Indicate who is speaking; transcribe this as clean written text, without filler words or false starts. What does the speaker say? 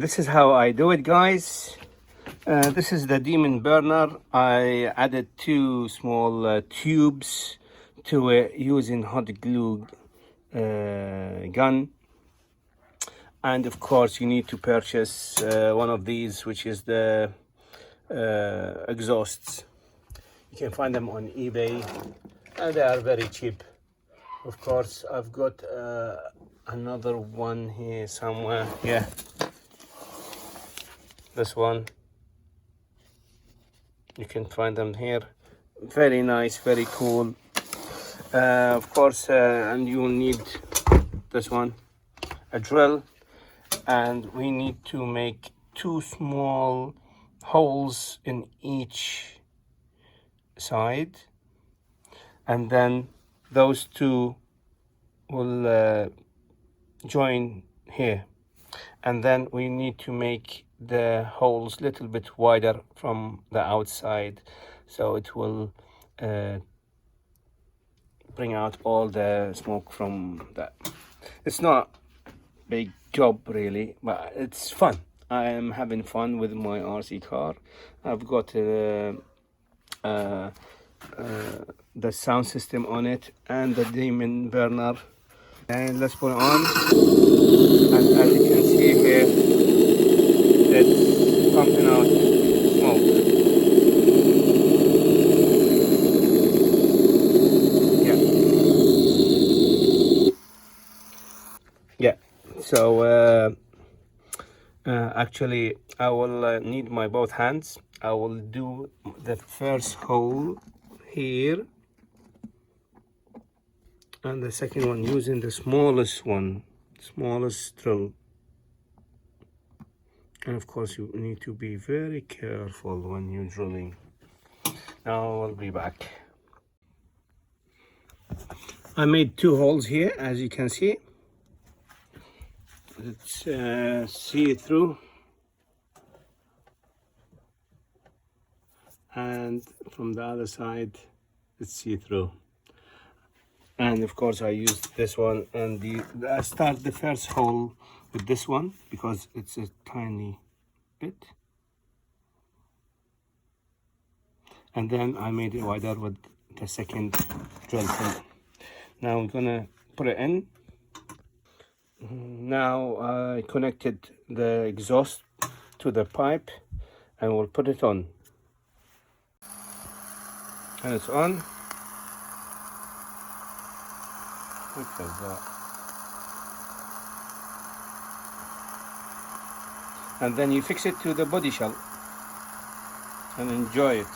Speaker 1: this is how I do it, guys. This is the demon burner. I added two small tubes to it using hot glue gun, and of course you need to purchase one of these, which is the exhausts. You can find them on eBay and they are very cheap. Of course, I've got another one here somewhere. Yeah, this one, you can find them here. Very nice, very cool. Of course, and you will need this one, a drill, and we need to make two small holes in each side, and then those two will join here, and then we need to make the holes a little bit wider from the outside, so it will bring out all the smoke from that. It's not big job really, but it's fun. I am having fun with my RC car. I've got the sound system on it and the demon burner, and let's put it on. And as you can see here, it's pumping out smoke. Yeah, so actually I will need my both hands. I will do the first hole here and the second one using the smallest drill. And of course you need to be very careful when you're drilling. Now I'll be back. I made two holes here, as you can see. Let's see it through, and from the other side it's see through. And of course I used this one, and I start the first hole with this one because it's a tiny bit, and then I made it wider with the second drill hole. Now I'm gonna put it in. Now I connected the exhaust to the pipe and we'll put it on. And it's on. Look at that. And then you fix it to the body shell and enjoy it.